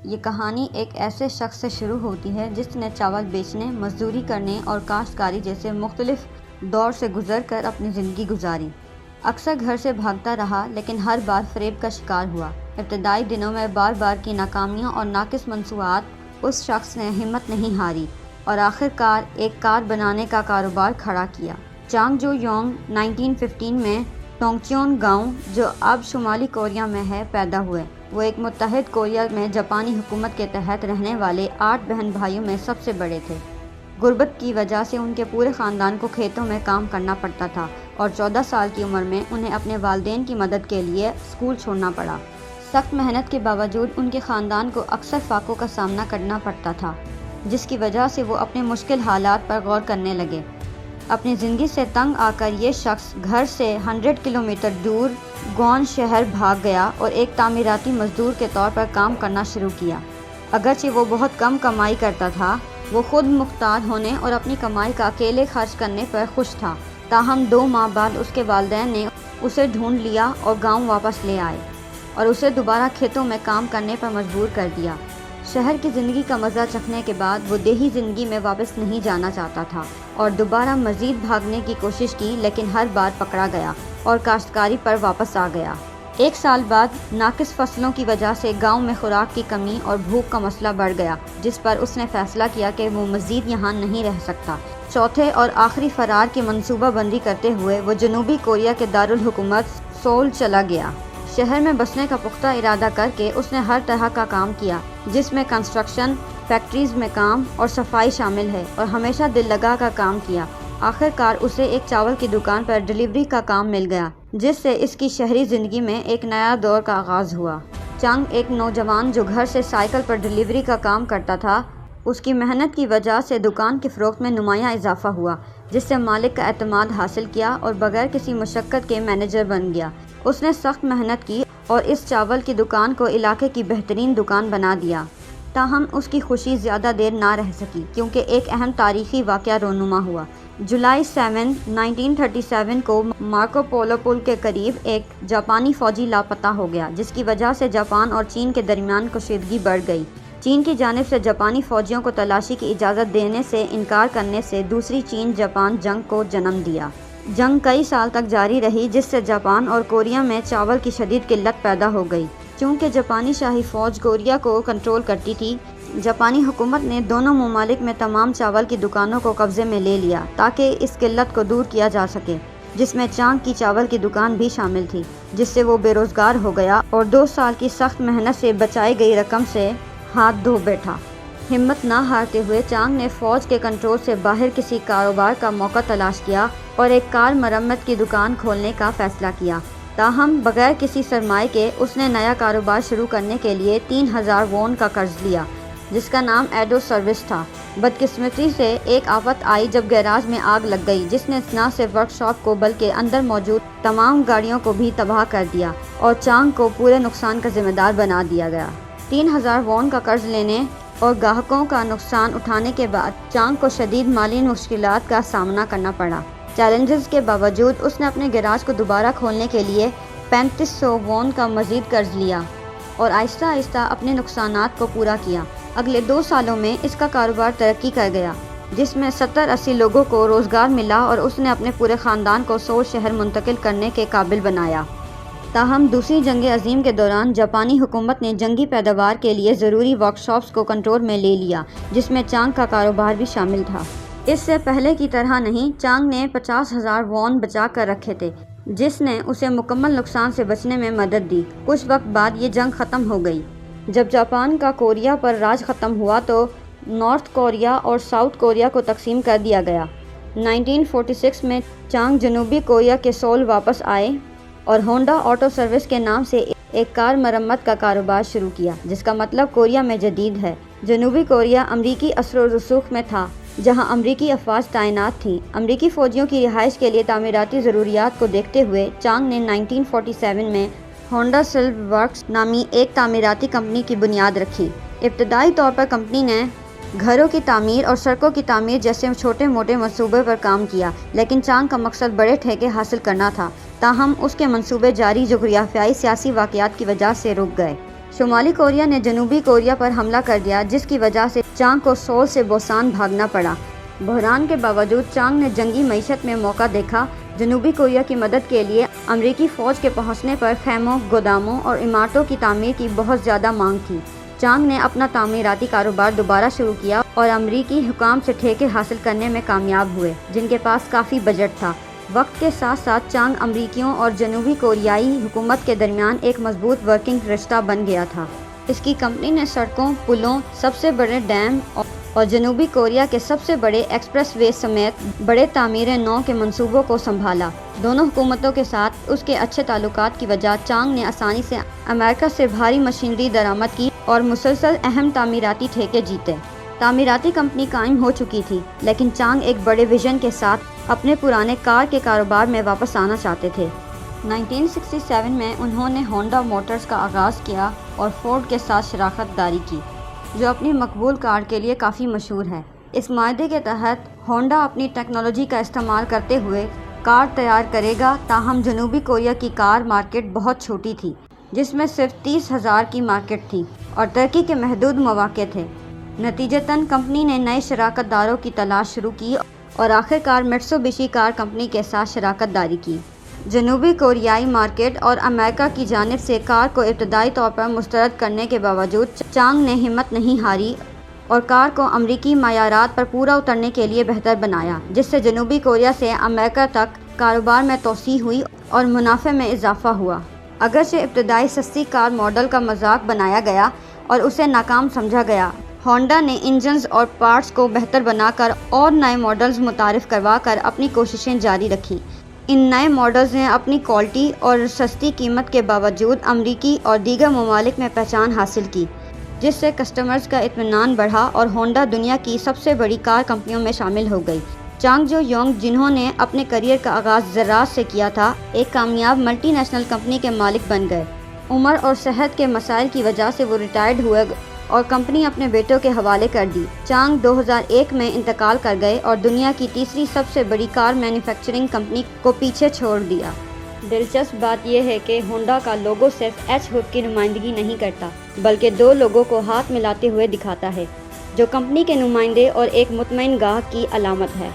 یہ کہانی ایک ایسے شخص سے شروع ہوتی ہے جس نے چاول بیچنے، مزدوری کرنے اور کاشتکاری جیسے مختلف دور سے گزر کر اپنی زندگی گزاری۔ اکثر گھر سے بھاگتا رہا لیکن ہر بار فریب کا شکار ہوا۔ ابتدائی دنوں میں بار بار کی ناکامیاں اور ناقص منصوبات، اس شخص نے ہمت نہیں ہاری اور آخر کار ایک کار بنانے کا کاروبار کھڑا کیا۔ چانگ جو یونگ 1915 میں ٹونگچیون گاؤں، جو اب شمالی کوریا میں ہے، پیدا ہوئے۔ وہ ایک متحد کوریا میں جاپانی حکومت کے تحت رہنے والے 8 بہن بھائیوں میں سب سے بڑے تھے۔ غربت کی وجہ سے ان کے پورے خاندان کو کھیتوں میں کام کرنا پڑتا تھا اور 14 سال کی عمر میں انہیں اپنے والدین کی مدد کے لیے اسکول چھوڑنا پڑا۔ سخت محنت کے باوجود ان کے خاندان کو اکثر فاقوں کا سامنا کرنا پڑتا تھا، جس کی وجہ سے وہ اپنے مشکل حالات پر غور کرنے لگے۔ اپنی زندگی سے تنگ آ کر یہ شخص گھر سے 100 کلومیٹر دور گوان شہر بھاگ گیا اور ایک تعمیراتی مزدور کے طور پر کام کرنا شروع کیا۔ اگرچہ وہ بہت کم کمائی کرتا تھا، وہ خود مختار ہونے اور اپنی کمائی کا اکیلے خرچ کرنے پر خوش تھا۔ تاہم 2 ماہ بعد اس کے والدین نے اسے ڈھونڈ لیا اور گاؤں واپس لے آئے اور اسے دوبارہ کھیتوں میں کام کرنے پر مجبور کر دیا۔ شہر کی زندگی کا مزہ چکھنے کے بعد وہ دیہی زندگی میں واپس نہیں جانا چاہتا تھا اور دوبارہ مزید بھاگنے کی کوشش کی، لیکن ہر بار پکڑا گیا اور کاشتکاری پر واپس آ گیا۔ 1 سال بعد ناقص فصلوں کی وجہ سے گاؤں میں خوراک کی کمی اور بھوک کا مسئلہ بڑھ گیا، جس پر اس نے فیصلہ کیا کہ وہ مزید یہاں نہیں رہ سکتا۔ چوتھے اور آخری فرار کی منصوبہ بندی کرتے ہوئے وہ جنوبی کوریا کے دارالحکومت سول چلا گیا۔ شہر میں بسنے کا پختہ ارادہ کر کے اس نے ہر طرح کا کام کیا، جس میں کنسٹرکشن، فیکٹریز میں کام اور صفائی شامل ہے، اور ہمیشہ دل لگا کر کام کیا۔ آخر کار اسے ایک چاول کی دکان پر ڈلیوری کا کام مل گیا، جس سے اس کی شہری زندگی میں ایک نیا دور کا آغاز ہوا۔ چانگ ایک نوجوان جو گھر سے سائیکل پر ڈلیوری کا کام کرتا تھا، اس کی محنت کی وجہ سے دکان کی فروخت میں نمایاں اضافہ ہوا، جس سے مالک کا اعتماد حاصل کیا اور بغیر کسی مشقت کے مینیجر بن گیا۔ اس نے سخت محنت کی اور اس چاول کی دکان کو علاقے کی بہترین دکان بنا دیا۔ تاہم اس کی خوشی زیادہ دیر نہ رہ سکی، کیونکہ ایک اہم تاریخی واقعہ رونما ہوا۔ جولائی 7، 1937 کو مارکو پولو پل کے قریب ایک جاپانی فوجی لاپتہ ہو گیا، جس کی وجہ سے جاپان اور چین کے درمیان کشیدگی بڑھ گئی۔ چین کی جانب سے جاپانی فوجیوں کو تلاشی کی اجازت دینے سے انکار کرنے سے دوسری چین جاپان جنگ کو جنم دیا۔ جنگ کئی سال تک جاری رہی، جس سے جاپان اور کوریا میں چاول کی شدید قلت پیدا ہو گئی۔ چونکہ جاپانی شاہی فوج کوریا کو کنٹرول کرتی تھی، جاپانی حکومت نے دونوں ممالک میں تمام چاول کی دکانوں کو قبضے میں لے لیا تاکہ اس قلت کو دور کیا جا سکے، جس میں چانگ کی چاول کی دکان بھی شامل تھی، جس سے وہ بے روزگار ہو گیا اور 2 سال کی سخت محنت سے بچائی گئی رقم سے ہاتھ دھو بیٹھا۔ ہمت نہ ہارتے ہوئے چانگ نے فوج کے کنٹرول سے باہر کسی کاروبار کا موقع تلاش کیا اور ایک کار مرمت کی دکان کھولنے کا فیصلہ کیا۔ تاہم بغیر کسی سرمائے کے اس نے نیا کاروبار شروع کرنے کے لیے 3000 وون کا قرض لیا، جس کا نام ایڈو سروس تھا۔ بدقسمتی سے ایک آفت آئی جب گیراج میں آگ لگ گئی، جس نے نہ صرف ورک شاپ کو بلکہ اندر موجود تمام گاڑیوں کو بھی تباہ کر دیا اور چانگ کو پورے نقصان کا ذمہ دار بنا دیا گیا۔ 3000 وون کا قرض لینے اور گاہکوں کا نقصان اٹھانے کے بعد چانگ کو شدید مالی مشکلات کا سامنا کرنا پڑا۔ چیلنجز کے باوجود اس نے اپنے گیراج کو دوبارہ کھولنے کے لیے 3500 وون کا مزید قرض لیا اور آہستہ آہستہ اپنے نقصانات کو پورا کیا۔ اگلے 2 سالوں میں اس کا کاروبار ترقی کر گیا، جس میں 70-80 لوگوں کو روزگار ملا اور اس نے اپنے پورے خاندان کو سول شہر منتقل کرنے کے قابل بنایا۔ تاہم دوسری جنگ عظیم کے دوران جاپانی حکومت نے جنگی پیداوار کے لیے ضروری ورکشاپس کو کنٹرول میں لے لیا، جس میں چانگ کا کاروبار بھی شامل تھا۔ اس سے پہلے کی طرح نہیں، چانگ نے 50,000 وون بچا کر رکھے تھے، جس نے اسے مکمل نقصان سے بچنے میں مدد دی۔ کچھ وقت بعد یہ جنگ ختم ہو گئی۔ جب جاپان کا کوریا پر راج ختم ہوا تو نارتھ کوریا اور ساؤتھ کوریا کو تقسیم کر دیا گیا۔ 1946 میں چانگ جنوبی کوریا کے سول واپس آئے اور ہونڈا آٹو سروس کے نام سے ایک کار مرمت کا کاروبار شروع کیا، جس کا مطلب کوریا میں جدید ہے۔ جنوبی کوریا امریکی اثر و رسوخ میں تھا، جہاں امریکی افواج تعینات تھیں۔ امریکی فوجیوں کی رہائش کے لیے تعمیراتی ضروریات کو دیکھتے ہوئے چانگ نے 1947 میں ہونڈا سلو ورکس نامی ایک تعمیراتی کمپنی کی بنیاد رکھی۔ ابتدائی طور پر کمپنی نے گھروں کی تعمیر اور سڑکوں کی تعمیر جیسے چھوٹے موٹے منصوبے پر کام کیا، لیکن چانگ کا مقصد بڑے ٹھیکے حاصل کرنا تھا۔ تاہم اس کے منصوبے جاری جغرافیائی سیاسی واقعات کی وجہ سے رک گئے۔ شمالی کوریا نے جنوبی کوریا پر حملہ کر دیا، جس کی وجہ سے چانگ کو سول سے بوسان بھاگنا پڑا۔ بحران کے باوجود چانگ نے جنگی معیشت میں موقع دیکھا۔ جنوبی کوریا کی مدد کے لیے امریکی فوج کے پہنچنے پر خیموں، گوداموں اور عمارتوں کی تعمیر کی بہت زیادہ مانگ تھی۔ چانگ نے اپنا تعمیراتی کاروبار دوبارہ شروع کیا اور امریکی حکام سے ٹھیکے حاصل کرنے میں کامیاب ہوئے، جن کے پاس کافی بجٹ تھا۔ وقت کے ساتھ ساتھ چانگ امریکیوں اور جنوبی کوریائی حکومت کے درمیان ایک مضبوط ورکنگ رشتہ بن گیا تھا۔ اس کی کمپنی نے سڑکوں، پلوں، سب سے بڑے ڈیم اور جنوبی کوریا کے سب سے بڑے ایکسپریس وے سمیت بڑے تعمیر نو کے منصوبوں کو سنبھالا۔ دونوں حکومتوں کے ساتھ اس کے اچھے تعلقات کی وجہ چانگ نے آسانی سے امریکہ سے بھاری مشینری درآمد کی اور مسلسل اہم تعمیراتی ٹھیکے جیتے۔ تعمیراتی کمپنی قائم ہو چکی تھی، لیکن چانگ ایک بڑے ویژن کے ساتھ اپنے پرانے کار کے کاروبار میں واپس آنا چاہتے تھے۔ 1967 میں انہوں نے ہونڈا موٹرز کا آغاز کیا اور فورڈ کے ساتھ شراکت داری کی، جو اپنی مقبول کار کے لیے کافی مشہور ہے۔ اس معاہدے کے تحت ہونڈا اپنی ٹیکنالوجی کا استعمال کرتے ہوئے کار تیار کرے گا، تاہم جنوبی کوریا کی کار مارکیٹ بہت چھوٹی تھی، جس میں صرف 30,000 کی مارکیٹ تھی اور ترقی کے محدود مواقع تھے۔ نتیجتاً کمپنی نے نئے شراکت داروں کی تلاش شروع کی اور آخر کار میٹسوبشی کار کمپنی کے ساتھ شراکت داری کی۔ جنوبی کوریائی مارکیٹ اور امریکہ کی جانب سے کار کو ابتدائی طور پر مسترد کرنے کے باوجود چانگ نے ہمت نہیں ہاری اور کار کو امریکی معیارات پر پورا اترنے کے لیے بہتر بنایا، جس سے جنوبی کوریا سے امریکہ تک کاروبار میں توسیع ہوئی اور منافع میں اضافہ ہوا۔ اگرچہ ابتدائی سستی کار ماڈل کا مذاق بنایا گیا اور اسے ناکام سمجھا گیا، ہونڈا نے انجنز اور پارٹس کو بہتر بنا کر اور نئے ماڈلز متعارف کروا کر اپنی کوششیں جاری رکھی۔ ان نئے ماڈلز نے اپنی کوالٹی اور سستی قیمت کے باوجود امریکی اور دیگر ممالک میں پہچان حاصل کی، جس سے کسٹمرز کا اطمینان بڑھا اور ہونڈا دنیا کی سب سے بڑی کار کمپنیوں میں شامل ہو گئی۔ چانگ جو یونگ، جنہوں نے اپنے کیریئر کا آغاز زراعت سے کیا تھا، ایک کامیاب ملٹی نیشنل کمپنی کے مالک بن گئے۔ عمر اور صحت کے مسائل کی وجہ سے وہ ریٹائرڈ ہوئے اور کمپنی اپنے بیٹوں کے حوالے کر دی۔ چانگ 2001 میں انتقال کر گئے اور دنیا کی تیسری سب سے بڑی کار مینوفیکچرنگ کمپنی کو پیچھے چھوڑ دیا۔ دلچسپ بات یہ ہے کہ ہونڈا کا لوگو صرف ایچ ہک کی نمائندگی نہیں کرتا، بلکہ دو لوگوں کو ہاتھ ملاتے ہوئے دکھاتا ہے، جو کمپنی کے نمائندے اور ایک مطمئن گاہک کی علامت ہے۔